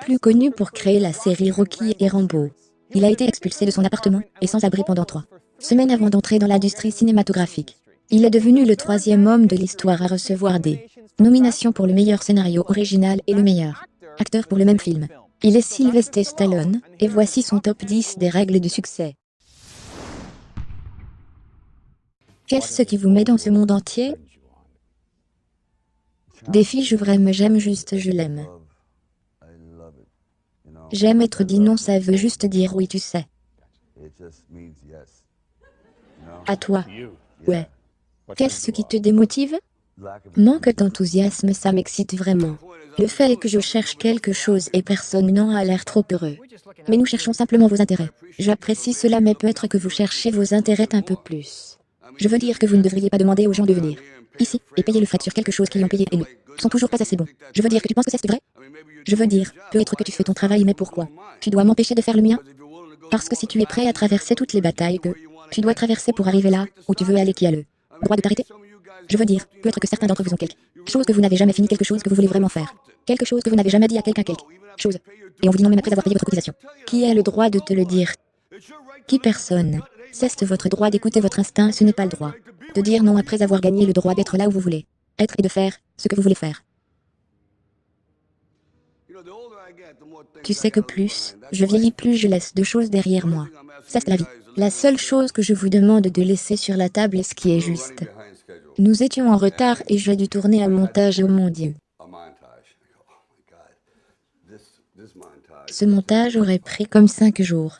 Plus connu pour créer la série Rocky et Rambo. Il a été expulsé de son appartement et sans abri pendant 3 semaines avant d'entrer dans l'industrie cinématographique. Il est devenu le 3e homme de l'histoire à recevoir des nominations pour le meilleur scénario original et le meilleur acteur pour le même film. Il est Sylvester Stallone, et voici son top 10 des règles du succès. Qu'est-ce qui vous met dans ce monde entier? Défi je vraiment j'aime juste je l'aime. J'aime être dit non, ça veut juste dire oui, tu sais. À toi. Ouais. Qu'est-ce qui te démotive? Manque d'enthousiasme, ça m'excite vraiment. Le fait est que je cherche quelque chose et personne n'en a l'air trop heureux. Mais nous cherchons simplement vos intérêts. J'apprécie cela, mais peut-être que vous cherchez vos intérêts un peu plus. Je veux dire que vous ne devriez pas demander aux gens de venir ici et payer le frais sur quelque chose qu'ils ont payé et ne sont toujours pas assez bons. Je veux dire que tu penses que c'est vrai? Je veux dire, peut-être que tu fais ton travail, mais pourquoi? Tu dois m'empêcher de faire le mien? Parce que si tu es prêt à traverser toutes les batailles que tu dois traverser pour arriver là où tu veux aller, qui a le droit de t'arrêter? Je veux dire, peut-être que certains d'entre vous ont quelque chose que vous n'avez jamais fini, quelque chose que vous voulez vraiment faire. Quelque chose que vous n'avez jamais dit à quelqu'un, quelque chose. Et on vous dit non même après avoir payé votre cotisation. Qui a le droit de te le dire? Qui? Personne. C'est votre droit d'écouter votre instinct, ce n'est pas le droit de dire non après avoir gagné le droit d'être là où vous voulez être et de faire ce que vous voulez faire. Tu sais que plus je vieillis, plus je laisse de choses derrière moi. C'est la vie. La seule chose que je vous demande de laisser sur la table est ce qui est juste. Nous étions en retard et j'ai dû tourner un montage, oh mon Dieu. Ce montage aurait pris comme 5 jours.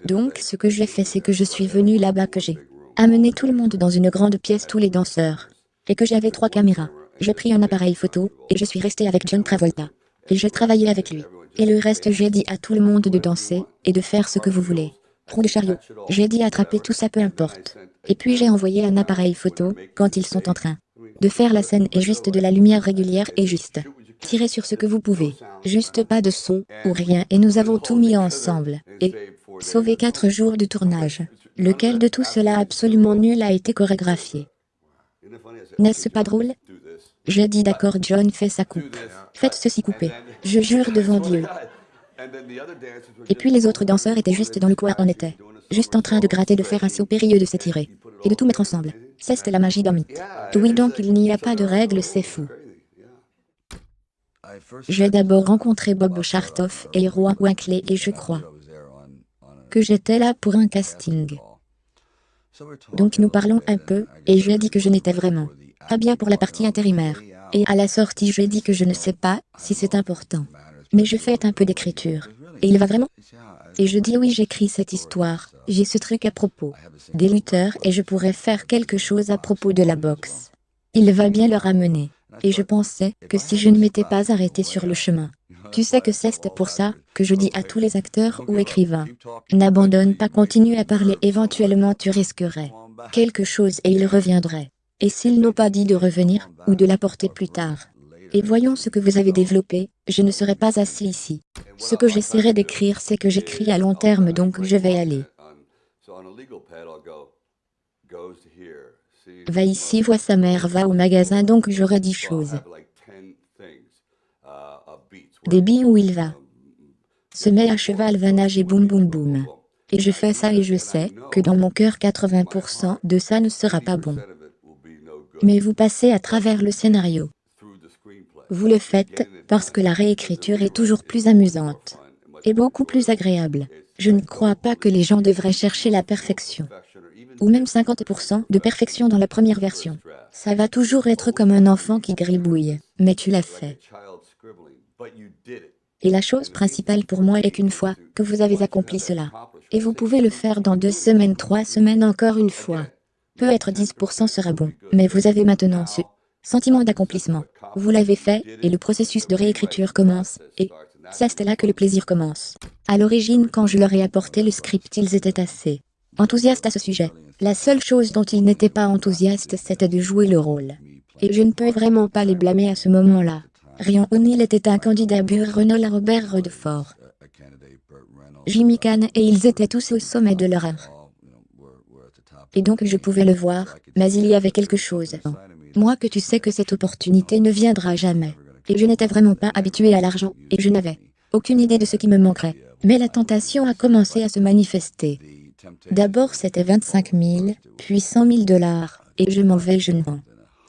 Donc ce que j'ai fait, c'est que je suis venu là-bas, que j'ai amené tout le monde dans une grande pièce, tous les danseurs, et que j'avais 3 caméras. J'ai pris un appareil photo, et je suis resté avec John Travolta. Et j'ai travaillé avec lui. Et le reste, j'ai dit à tout le monde de danser, et de faire ce que vous voulez. Roue de chariot. J'ai dit attraper tout ça, peu importe. Et puis j'ai envoyé un appareil photo, quand ils sont en train de faire la scène, et juste de la lumière régulière et juste. Tirez sur ce que vous pouvez. Juste pas de son, ou rien, et nous avons tout mis ensemble. Et sauvé 4 jours de tournage. Lequel de tout cela absolument nul a été chorégraphié? N'est-ce pas drôle? J'ai dit d'accord, John, fait sa coupe. Faites ceci couper. Je jure devant Dieu. Et puis les autres danseurs étaient juste dans le coin, on était juste en train de gratter, de faire un saut périlleux, de s'étirer. Et de tout mettre ensemble. C'est la magie d'un mythe. Oui, donc il n'y a pas de règles, c'est fou. J'ai d'abord rencontré Bob Chartoff et Roy Winkley et je crois que j'étais là pour un casting. Donc nous parlons un peu, et j'ai dit que je n'étais vraiment pas bien pour la partie intérimaire. Et à la sortie j'ai dit que je ne sais pas si c'est important. Mais je fais un peu d'écriture. Et il va vraiment? Et je dis oui, j'écris cette histoire, j'ai ce truc à propos des lutteurs et je pourrais faire quelque chose à propos de la boxe. Il va bien le ramener. Et je pensais que si je ne m'étais pas arrêté sur le chemin. Tu sais que c'est pour ça que je dis à tous les acteurs ou écrivains, n'abandonne pas, continue à parler, éventuellement tu risquerais quelque chose et ils reviendraient. Et s'ils n'ont pas dit de revenir, ou de l'apporter plus tard. Et voyons ce que vous avez développé, je ne serai pas assis ici. Ce que j'essaierai d'écrire, c'est que j'écris à long terme, donc je vais aller. Va ici, voit sa mère, va au magasin, donc j'aurai 10 choses. Des billes où il va. Se met à cheval, va nager, boum boum boum. Et je fais ça et je sais que dans mon cœur 80% de ça ne sera pas bon. Mais vous passez à travers le scénario. Vous le faites parce que la réécriture est toujours plus amusante. Et beaucoup plus agréable. Je ne crois pas que les gens devraient chercher la perfection. Ou même 50% de perfection dans la première version. Ça va toujours être comme un enfant qui gribouille, mais tu l'as fait. Et la chose principale pour moi est qu'une fois que vous avez accompli cela, et vous pouvez le faire dans 2 semaines, 3 semaines, encore une fois. Peut-être 10% sera bon, mais vous avez maintenant ce sentiment d'accomplissement. Vous l'avez fait, et le processus de réécriture commence, et c'est là que le plaisir commence. À l'origine, quand je leur ai apporté le script, ils étaient assez enthousiastes à ce sujet. La seule chose dont ils n'étaient pas enthousiastes, c'était de jouer le rôle. Et je ne peux vraiment pas les blâmer à ce moment-là. Ryan O'Neal était un candidat, Burt Reynolds, Robert Redford, Jimmy Caan, et ils étaient tous au sommet de leur art. Et donc je pouvais le voir, mais il y avait quelque chose Moi que tu sais que cette opportunité ne viendra jamais. Et je n'étais vraiment pas habituée à l'argent, et je n'avais aucune idée de ce qui me manquerait. Mais la tentation a commencé à se manifester. D'abord c'était 25 000, puis 100 000 dollars, et je m'en vais jeûnant.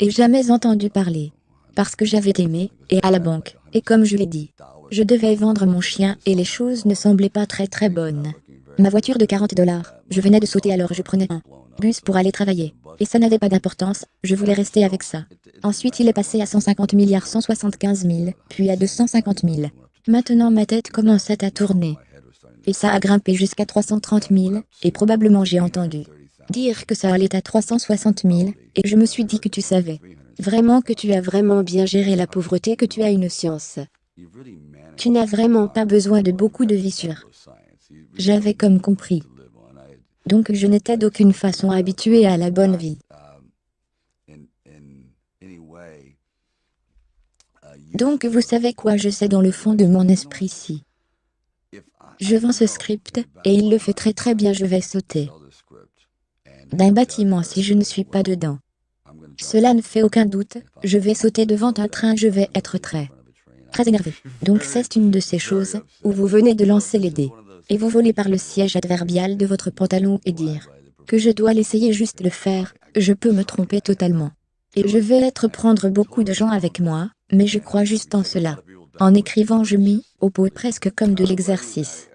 Et jamais entendu parler. Parce que j'avais aimé, et à la banque, et comme je l'ai dit, je devais vendre mon chien et les choses ne semblaient pas très bonnes. Ma voiture de 40 dollars, je venais de sauter alors je prenais un bus pour aller travailler. Et ça n'avait pas d'importance, je voulais rester avec ça. Ensuite il est passé à 150 milliards 175 000, puis à 250 000. Maintenant ma tête commençait à tourner. Et ça a grimpé jusqu'à 330 000, et probablement j'ai entendu dire que ça allait à 360 000, et je me suis dit que tu savais. Vraiment que tu as vraiment bien géré la pauvreté, que tu as une science. Tu n'as vraiment pas besoin de beaucoup de vie sûre. J'avais comme compris. Donc je n'étais d'aucune façon habituée à la bonne vie. Donc vous savez quoi, je sais dans le fond de mon esprit si je vends ce script, et il le fait très bien, je vais sauter d'un bâtiment si je ne suis pas dedans. Cela ne fait aucun doute, je vais sauter devant un train, je vais être très énervé. Donc c'est une de ces choses où vous venez de lancer les dés, et vous volez par le siège adverbial de votre pantalon et dire que je dois l'essayer, juste le faire, je peux me tromper totalement. Et je vais prendre beaucoup de gens avec moi, mais je crois juste en cela. En écrivant je m'y oppose presque comme de l'exercice.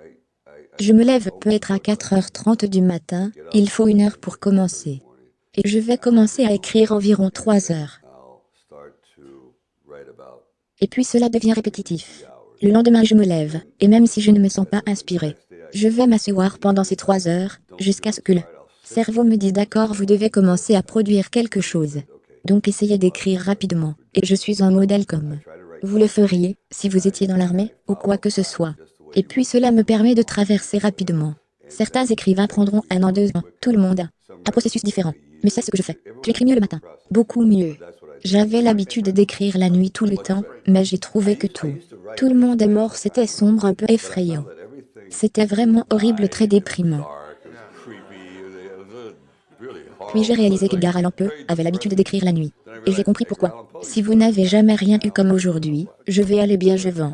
Je me lève peut-être à 4h30 du matin, il faut 1 heure pour commencer. Et je vais commencer à écrire environ 3 heures. Et puis cela devient répétitif. Le lendemain je me lève, et même si je ne me sens pas inspirée, je vais m'asseoir pendant ces 3 heures, jusqu'à ce que le cerveau me dise d'accord, vous devez commencer à produire quelque chose. Donc essayez d'écrire rapidement, et je suis un modèle comme vous le feriez, si vous étiez dans l'armée, ou quoi que ce soit. Et puis cela me permet de traverser rapidement. Certains écrivains prendront 1 an, 2 ans, tout le monde a un processus différent. Mais c'est ce que je fais. J'écris mieux le matin. Beaucoup mieux. J'avais l'habitude d'écrire la nuit tout le temps, mais j'ai trouvé que tout le monde est mort, c'était sombre, un peu effrayant. C'était vraiment horrible, très déprimant. Puis j'ai réalisé qu'Edgar Allan Poe avait l'habitude d'écrire la nuit. Et j'ai compris pourquoi. Si vous n'avez jamais rien eu comme aujourd'hui, je vais aller bien, je vends.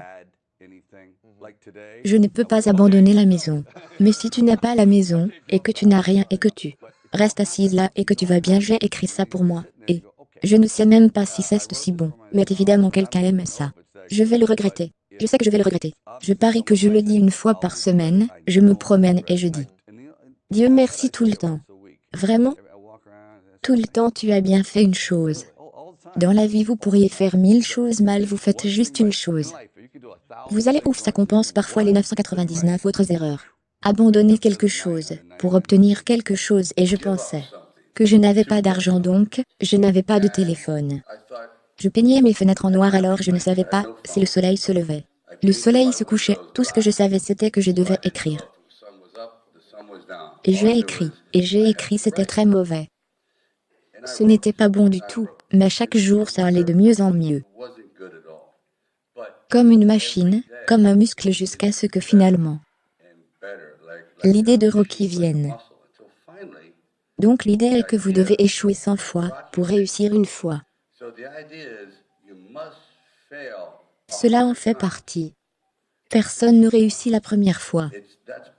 Je ne peux pas abandonner la maison. Mais si tu n'as pas la maison, et que tu n'as rien et que tu restes assise là et que tu vas bien, j'ai écrit ça pour moi, et je ne sais même pas si c'est si bon, mais évidemment quelqu'un aime ça. Je vais le regretter. Je sais que je vais le regretter. Je parie que je le dis 1 fois par semaine, je me promène et je dis Dieu merci tout le temps. Vraiment? Tout le temps tu as bien fait une chose. Dans la vie vous pourriez faire 1000 choses mal, vous faites juste une chose. Vous allez ouf, ça compense parfois les 999 autres erreurs. Abandonner quelque chose, pour obtenir quelque chose, et je pensais que je n'avais pas d'argent, donc, je n'avais pas de téléphone. Je peignais mes fenêtres en noir, alors je ne savais pas si le soleil se levait. Le soleil se couchait, tout ce que je savais c'était que je devais écrire. Et j'ai écrit, c'était très mauvais. Ce n'était pas bon du tout, mais chaque jour ça allait de mieux en mieux. Comme une machine, comme un muscle, jusqu'à ce que finalement, l'idée de Rocky vienne. Donc l'idée est que vous devez échouer 100 fois pour réussir 1 fois. Cela en fait partie. Personne ne réussit la première fois.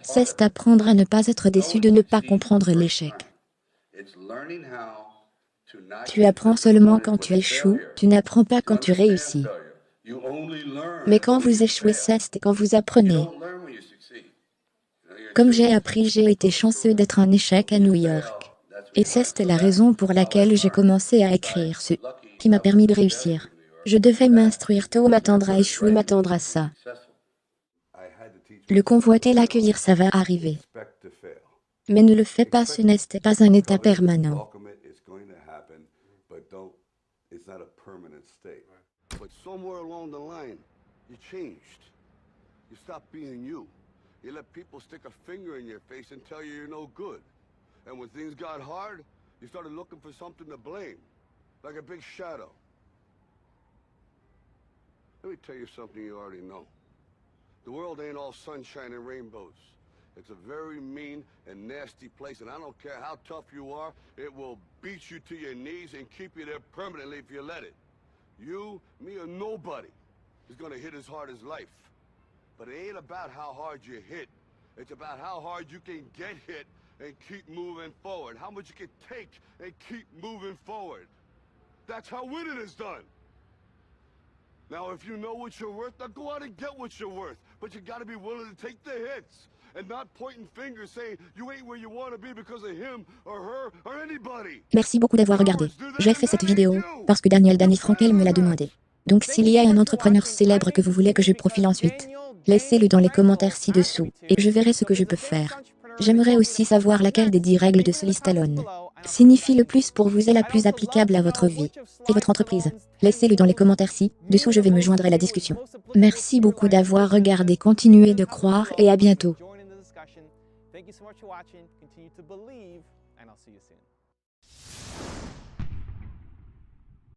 C'est apprendre à ne pas être déçu, de ne pas comprendre l'échec. Tu apprends seulement quand tu échoues, tu n'apprends pas quand tu réussis. Mais quand vous échouez, c'est quand vous apprenez. Comme j'ai appris, j'ai été chanceux d'être un échec à New York. Et c'est la raison pour laquelle j'ai commencé à écrire ce qui m'a permis de réussir. Je devais m'instruire tôt, m'attendre à échouer, m'attendre à ça. Le convoiter, l'accueillir, ça va arriver. Mais ne le fais pas, ce n'est pas un état permanent. You let people stick a finger in your face and tell you you're no good. And when things got hard, you started looking for something to blame, like a big shadow. Let me tell you something you already know. The world ain't all sunshine and rainbows. It's a very mean and nasty place, and I don't care how tough you are, it will beat you to your knees and keep you there permanently if you let it. You, me, or nobody is gonna hit as hard as life. But it ain't about how hard you hit. It's about how hard you can get hit and keep moving forward. How much you can take and keep moving forward. That's how winning is done. Now, if you know what you're worth, now go out and get what you're worth. But you gotta be willing to take the hits and not pointing fingers saying you ain't where you want to be because of him or her or anybody. Merci beaucoup d'avoir regardé. J'ai fait cette vidéo parce que Daniel Danny Frankel me l'a demandé. Donc s'il y a un entrepreneur célèbre que vous voulez que je profile ensuite, laissez-le dans les commentaires ci-dessous et je verrai ce que je peux faire. J'aimerais aussi savoir laquelle des 10 règles de Sly Stallone signifie le plus pour vous et la plus applicable à votre vie et votre entreprise. Laissez-le dans les commentaires ci-dessous, je vais me joindre à la discussion. Merci beaucoup d'avoir regardé, continuez de croire et à bientôt. Thank you so much for watching. Continue to believe, and I'll see you soon.